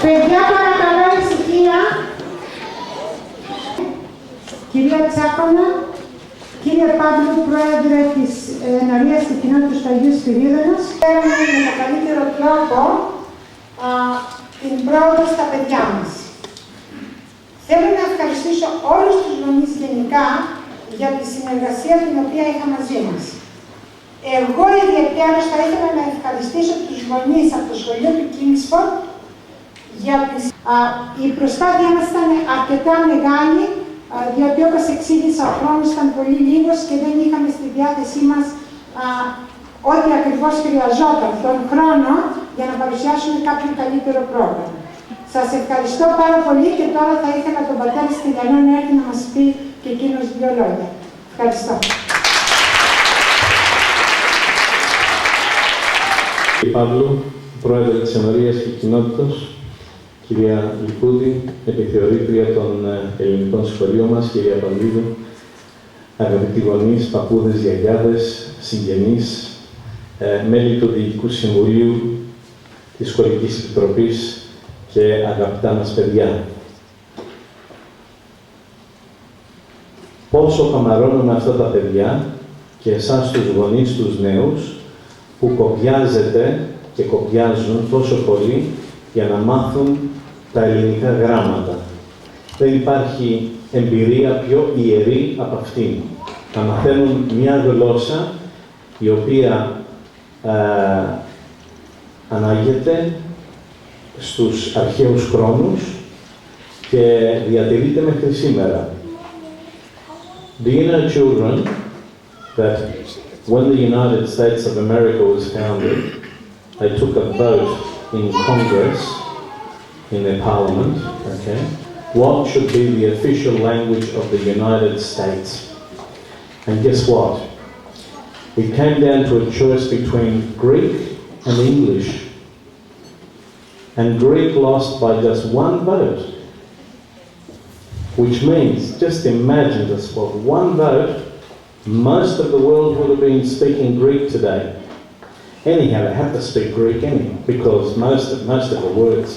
Παιδιά, παρακαλώ ησυχία. Κυρία Τσάκωνα, κύριε Παύλου, Πρόεδρε της Ενορίας και Κοινότητας του Αγίου Σπυρίδωνος, φέραμε με τον καλύτερο τρόπο την πρόοδο στα παιδιά μας. Θέλω να ευχαριστήσω όλους τους γονείς γενικά για τη συνεργασία την οποία είχα μαζί μας. Εγώ ιδιαίτερα θα ήθελα να ευχαριστήσω τους γονείς από το σχολείο του Kingsford για η προσπάθεια μας ήταν αρκετά μεγάλη, διότι όπως εξήγησα ο χρόνος ήταν πολύ λίγος και δεν είχαμε στη διάθεσή μας ό,τι ακριβώς χρειαζόταν τον χρόνο για να παρουσιάσουμε κάποιο καλύτερο πρόγραμμα. Σας ευχαριστώ πάρα πολύ και τώρα θα ήθελα τον πατέρα Στυλιανό να έρθει να μας πει και εκείνος δύο λόγια. Ευχαριστώ. Κύριε Παύλου, Πρόεδρε της Ενορίας και Κοινότητας, κυρία Λιπούδη, επιθεωρήτρια των ελληνικών σχολείων μας, κυρία Παντίδου, αγαπητοί γονείς, παππούδες, γιαγιάδες, συγγενείς, μέλη του Διοικητικού Συμβουλίου της Σχολικής Επιτροπής και αγαπητά μας παιδιά. Πόσο καμαρώνουμε αυτά τα παιδιά και εσάς τους γονείς, τους νέους, που κοπιάζετε και κοπιάζουν τόσο πολύ για να μάθουν τα ελληνικά γράμματα. Δεν υπάρχει εμπειρία πιο ιερή από αυτήν. Να μαθαίνουν μια γλώσσα η οποία ανάγεται στους αρχαίους χρόνους και διατηρείται μέχρι σήμερα. Do you know, children, that when the United States of America was founded, they took a vote in Congress, in their parliament, okay, what should be the official language of the United States. And guess what? It came down to a choice between Greek and English. And Greek lost by just one vote. Which means, just imagine this, with one vote, most of the world would have been speaking Greek today. Anyhow, they have to speak Greek anyway, because most of the words,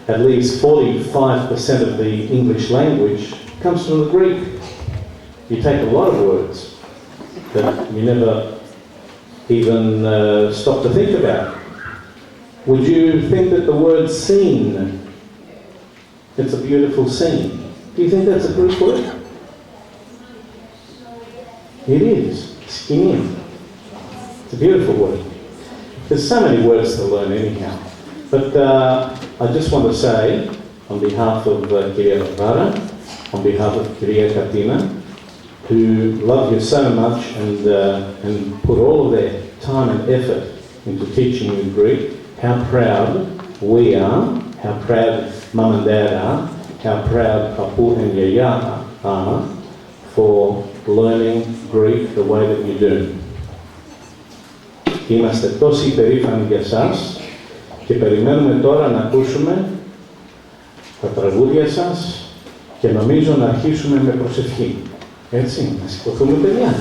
at least 45% of the English language comes from the Greek. You take a lot of words that you never even stop to think about. Would you think that the word scene, it's a beautiful scene, do you think that's a Greek word? It is, skini. It's a beautiful word. There's so many words to learn anyhow. But I just want to say, on behalf of Kyria Varvara, on behalf of Kyria Katina, who love you so much and put all of their time and effort into teaching you Greek, how proud we are, how proud Mum and Dad are, how proud Papu and Yaya are for learning Greek the way that you do. Είμαστε τόσο υπερήφανοι για εσάς και περιμένουμε τώρα να ακούσουμε τα τραγούδια σας και νομίζω να αρχίσουμε με προσευχή. Έτσι, να σηκωθούμε παιδιά.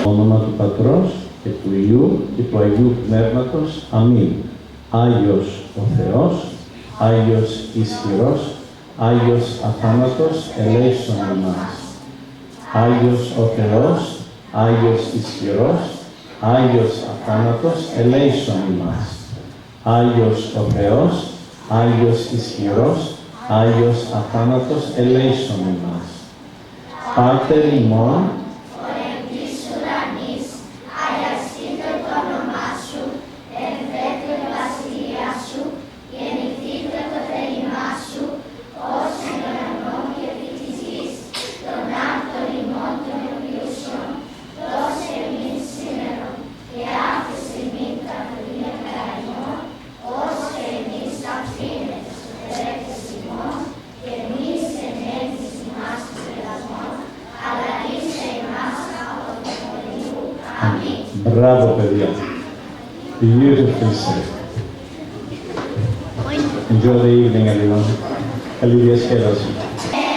Όνομα του Πατρός και του Υιού και του Αγίου Πνεύματος. Αμήν. Άγιος ο Θεός, Άγιος ισχυρός, Άγιος αθάνατος, ελέησον ημάς. Άγιος ο Θεός, Άγιος ισχυρός, Άγιος αθάνατος, ελέησον ημάς. Άγιος ο Θεός, Άγιος ισχυρός, Άγιος αθάνατος, ελέησον ημάς. Πάτερ ημών, μπράβο παιδιά. Beautiful said. Enjoy the evening everyone. Καλή διασκέδαση. Yeah.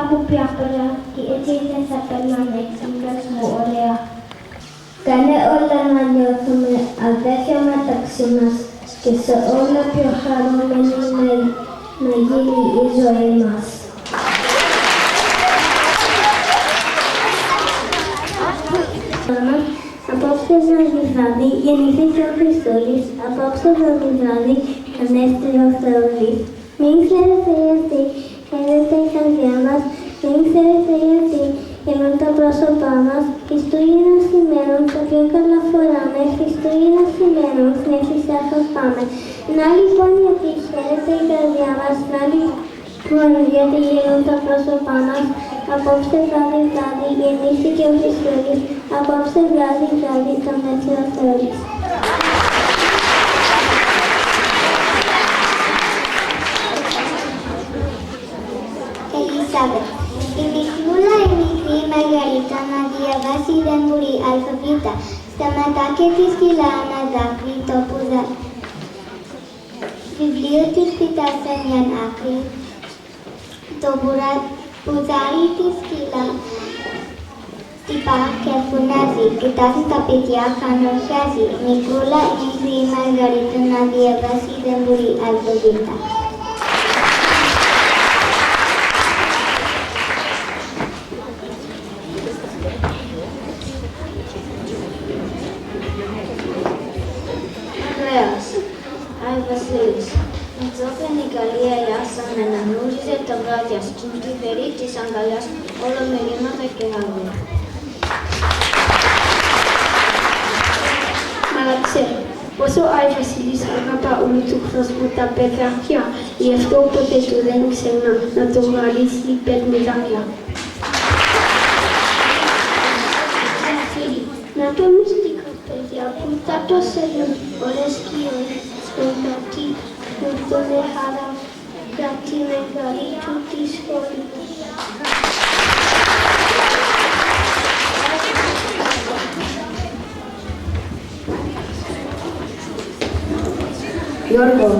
έχω πει απλά και έτσι δεν θα περνάνε εξαμπλές μου ωραία. Κάνε όλα να νιώθουμε αδέρφια μεταξύ μας και σε όλα πιο χαρούμενοι να γίνει η ζωή μας. Απόψε βράδυ γεννήθηκε ο Χριστούλης, απόψε βράδυ ανέστη ο Θεός. Μην ξέρετε γιατί χαίρεται η καρδιά μας, μην ξέρετε γιατί γεμούν τα πρόσωπά μας. Χριστούγεννα σημαίνουν, τα πιο καλά φοράμε, Χριστούγεννα σημαίνουν, στην εκκλησιά σας πάμε. Να λοιπόν γιατί χαίρεται η καρδιά μας, να λοιπόν γιατί γεμούν τα πρόσωπά μας. Απόψε βράδυ γεννήθηκε ο Χριστούλης, απόψε βράδυ τον έτσι ο Θεός. Ελισάβετ. Η Νικνούλα η μικρή Μαργαρίτα να διαβάσει δεν μπορεί αλφαβήτα. Σταματά και της κυλά ένα δάκρυ το βιβλίο της κοιτά σε μιαν άκρη. Το πουδάρι της κυλά χτυπά και φωνάζει. Κοιτάζει τα παιδιά κανονιάζει. Νικνούλα η μικρή Μαργαρίτα να διαβάσει δεν μπορεί αλφαβήτα. Βασίλης. Με τζόφεν η καλή ελιά σαν αναγνώριζε τα βράδια στην τρυφερή της αγκαλιάς όλο με ρήματα και άγρια. Μαλαξέ, πόσο Άι Βασίλης αγαπά όλου του κόσμου τα παιδάκια, γι' αυτό ποτέ του δεν ξεχνά να το γαρίσει παιδμεδάκια. Να το μυστικό παιδιά που θα το σέρνουν όλες και όλες. Γιατί με χαρά για τη μεγάλη του τη σχολή. Γιώργο,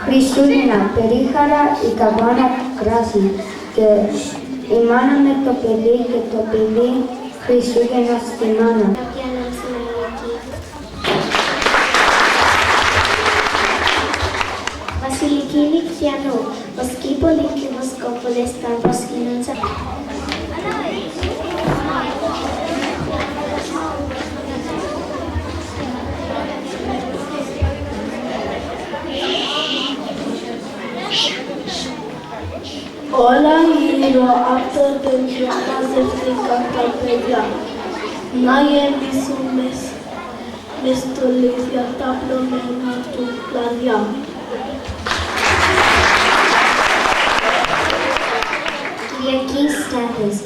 Χριστούγεννα, περίχαρα η καμπάνα κράζει και η μάνα με το παιδί και το παιδί Χριστούγεννα στη μάνα. Βασιλική Λιξιανού, βοσκύπολη και βοσκόπολες τα βοσκήνονσα. Όλα γύρω από το τέτοιο μαζευτήκαν τα παιδιά να γεμίσουν με στολίδια τα πλωμένα του κλαδιά. Κυριακή στάθες.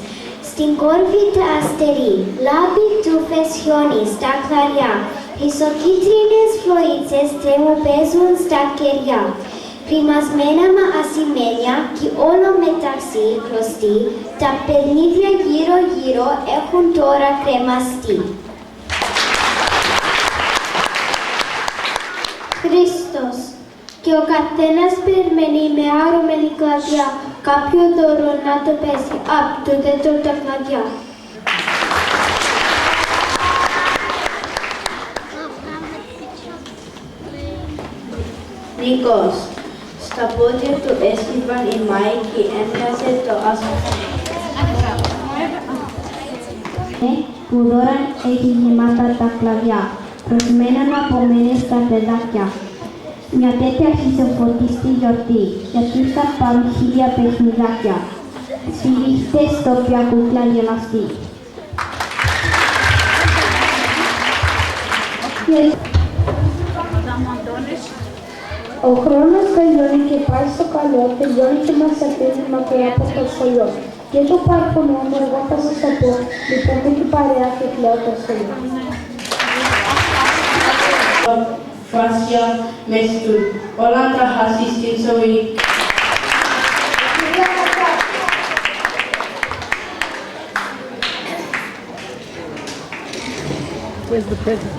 Στην κόρβη τα αστερί, λάμπει τούφες χιόνι στα κλαριά. Ισοκίτρινες φλοίτσες τρεμοπαίζουν στα κεριά. Κρυμασμένα με ασημένια και όλο μεταξύ κλωστή, τα παιχνίδια γύρω-γύρω έχουν τώρα κρεμαστεί. Χριστός. Και ο καθένας περιμένει με άρωμενη κλαδιά κάποιο δώρο να το πέσει απ' το τέταρτα κλαδιά. Νίκος. Στα πόδια του έσκυβαν οι μάοι και έμοιαζε το άσπρο. Που δώραν έχει γεμάτα τα κλαδιά, προσμέναν από μένες τα παιδάκια. Μια τέτοια χρυσοφωτιστή γιορτή, γιατί θα πάρουν 1000 παιχνιδάκια. Σφυρίχτε στο πια κούκλα γεμαστή. Ο χρόνος τελειώνει και πάει στο καλό, τελειώνει και μας αφήνει μακριά από το σχολείο. Και το παραπονό μου, εγώ θα σας το πω, λοιπόν με την παρέα και πλέον το σχολείο. Φράσια μες του, όλα τα χάσει στη ζωή. Where's the present?